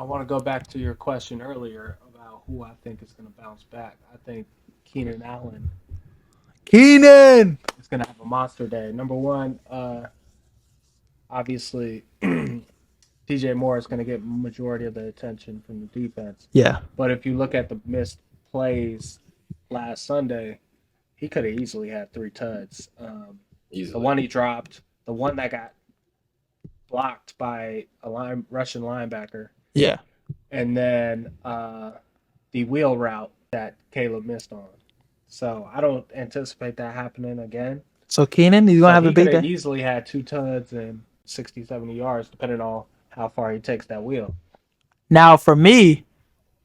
want to go back to your question earlier about who I think is going to bounce back. I think Keenan Allen Keenan. is going to have a monster day. Number one, obviously, DJ Moore is going to get majority of the attention from the defense. Yeah. But if you look at the missed plays last Sunday, he could have easily had 3 tuds. The Easily. one he dropped, the one that got blocked by a Russian linebacker, Yeah. and then the wheel route that Caleb missed on. So I don't anticipate that happening again. So Keenan, he's gonna So have a he could big have day. easily had 2 tuds and 60, 70 yards, depending on how far he takes that wheel. Now for me,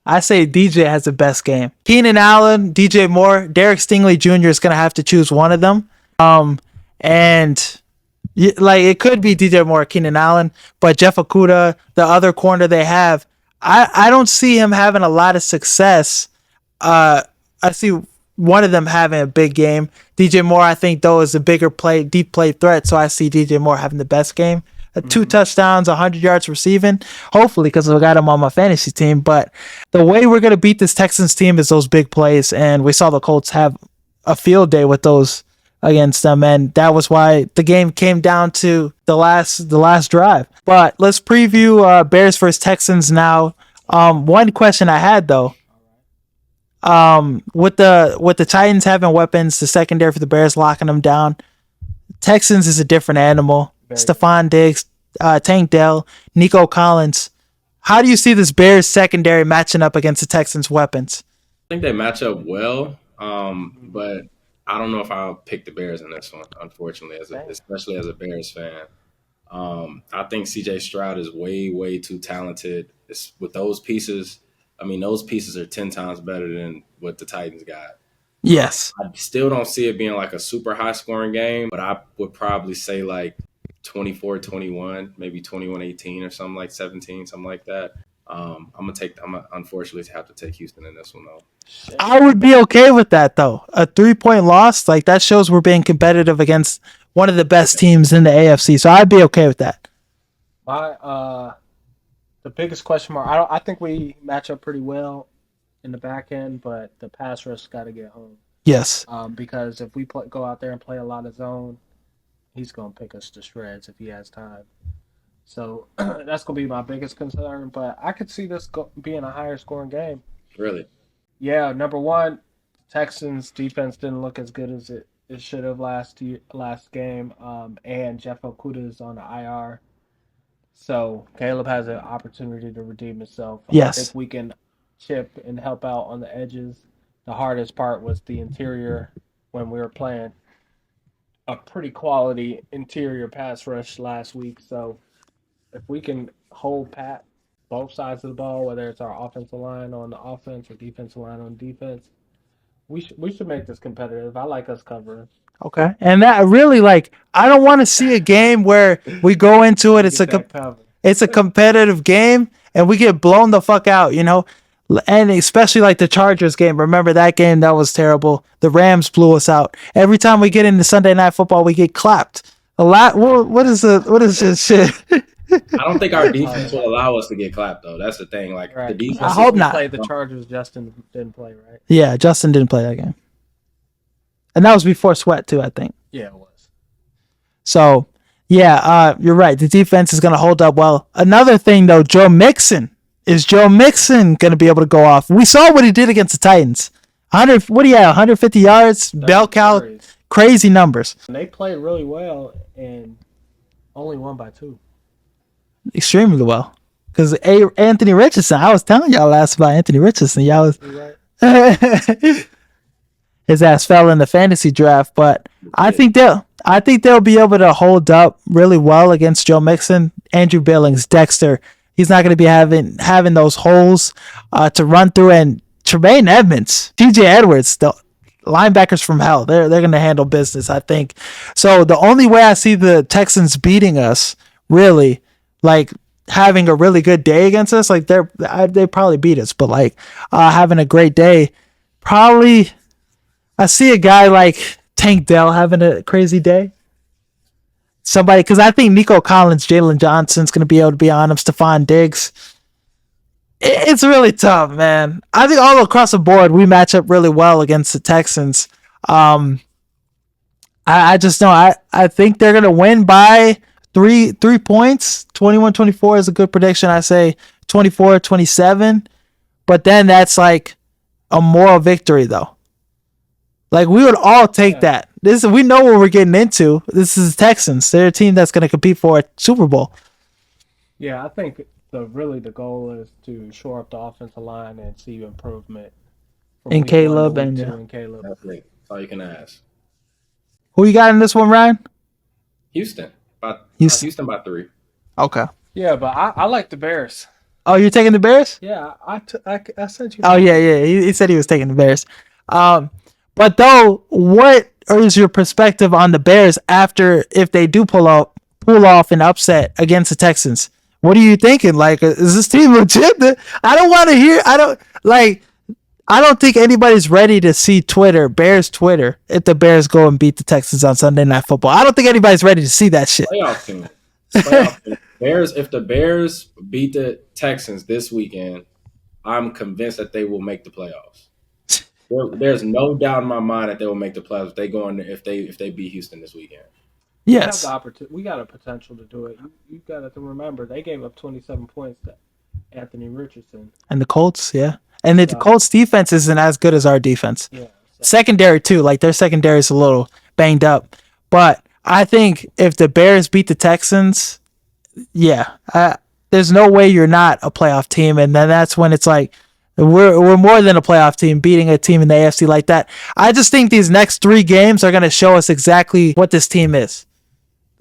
I say DJ has the best game. Keenan Allen, DJ Moore, Derek Stingley Jr. is gonna have to choose one of them. And like it could be DJ Moore, or Keenan Allen, but Jeff Okudah, the other corner they have, I don't see him having a lot of success. I see one of them having a big game. DJ Moore, I think though, is a bigger deep play threat, so I see DJ Moore having the best game. 2 touchdowns, 100 yards receiving, hopefully, because I got him on my fantasy team. But the way we're gonna beat this Texans team is those big plays, and we saw the Colts have a field day with those against them, and that was why the game came down to the last drive. But let's preview Bears versus Texans now. One question I had though, with the Titans having weapons, the secondary for the Bears locking them down, Texans is a different animal. Stephon Diggs, Tank Dell, Nico Collins. How do you see this Bears secondary matching up against the Texans' weapons? I think they match up well, but I don't know if I'll pick the Bears in this one, unfortunately, especially as a Bears fan. I think C.J. Stroud is way, way too talented. With those pieces, I mean, those pieces are 10 times better than what the Titans got. Yes. I still don't see it being like a super high-scoring game, but I would probably say like 24-21, maybe 21-18 or something like 17, something like that. I'm gonna unfortunately have to take Houston in this one though. I would be okay with that though. A 3-point loss, like that shows we're being competitive against one of the best teams in the AFC. So I'd be okay with that. The biggest question mark. I think we match up pretty well in the back end, but the pass rush got to get home. Yes. Because if we go out there and play a lot of zone, he's gonna pick us to shreds if he has time. So that's gonna be my biggest concern. But I could see this being a higher scoring game. Really? Yeah. Number one, Texans defense didn't look as good as it should have last game. And Jeff Okudah is on the IR. So Caleb has an opportunity to redeem himself. Yes. I think we can chip and help out on the edges. The hardest part was the interior when we were playing a pretty quality interior pass rush last week. So if we can hold pat both sides of the ball, whether it's our offensive line on the offense or defensive line on defense, we should make this competitive. I like us covering. Okay. And that really, like, I don't want to see a game where we go into it. It's a competitive game and we get blown the fuck out, you know? And especially like the Chargers game. Remember that game? That was terrible. The Rams blew us out. Every time we get into Sunday Night Football, we get clapped. A lot. What is this shit? I don't think our defense will allow us to get clapped though. That's the thing. Like right. the defense. I hope not. Played the Chargers. Justin didn't play, right? Yeah, Justin didn't play that game. And that was before Sweat too, I think. Yeah, it was. So, yeah, you're right. The defense is going to hold up well. Another thing, though, Joe Mixon. Is Joe Mixon going to be able to go off? We saw what he did against the Titans. 150 yards, bell cow, crazy numbers. And they played really well and only won by 2. Extremely well. Because Anthony Richardson, I was telling y'all last about Anthony Richardson. Y'all was... Right. His ass fell in the fantasy draft, but I think they'll be able to hold up really well against Joe Mixon, Andrew Billings, Dexter. He's not going to be having those holes to run through, and Tremaine Edmonds, T.J. Edwards, the linebackers from hell. They're going to handle business, I think. So the only way I see the Texans beating us, really, like having a really good day against us, like they probably beat us, but like having a great day, probably. I see a guy like Tank Dell having a crazy day. Somebody, because I think Nico Collins, Jalen Johnson's going to be able to be on him. Stephon Diggs. It's really tough, man. I think all across the board we match up really well against the Texans. Um, I just know I think they're gonna win by three points. 21-24 is a good prediction. I say 24-27, but then that's like a moral victory though. Like we would all take that. We know what we're getting into. This is the Texans. They're a team that's gonna compete for a Super Bowl. Yeah, I think the goal is to shore up the offensive line and see improvement from And week 1 to Caleb week and 2 in Caleb. That's it. That's all you can ask. who you got in this one, Ryan? Houston by Houston. Houston by 3. Okay. Yeah, but I like the Bears. Oh, you're taking the Bears? Yeah, I sent you. Oh yeah, yeah. He said he was taking the Bears. But though, what is your perspective on the Bears after if they do pull off an upset against the Texans? What are you thinking? Like, is this team legit? I don't want to hear. I don't think anybody's ready to see Bears Twitter, if the Bears go and beat the Texans on Sunday Night Football. I don't think anybody's ready to see that shit. Playoff team. Playoff team. If the Bears beat the Texans this weekend, I'm convinced that they will make the playoffs. There's no doubt in my mind that they will make the playoffs if they go in if they beat Houston this weekend. Yes. We got a potential to do it. You got to remember they gave up 27 points to Anthony Richardson And the Colts, yeah. And the Colts defense isn't as good as our defense. Yeah, Secondary too, like their secondary is a little banged up. But I think if the Bears beat the Texans, yeah, there's no way you're not a playoff team. And then that's when it's like we're more than a playoff team beating a team in the AFC like that. I just think these next 3 games are going to show us exactly what this team is.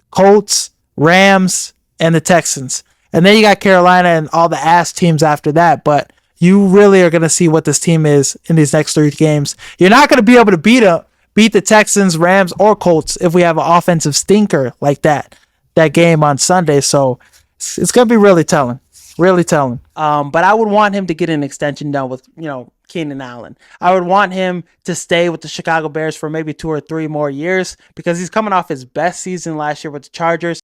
Colts, Rams, and the Texans. And then you got Carolina and all the ass teams after that. But you really are going to see what this team is in these next 3 games. You're not going to be able to beat the Texans, Rams, or Colts if we have an offensive stinker like that game on Sunday. So it's going to be really telling. Really telling. But I would want him to get an extension done with, Keenan Allen. I would want him to stay with the Chicago Bears for maybe 2 or 3 more years because he's coming off his best season last year with the Chargers.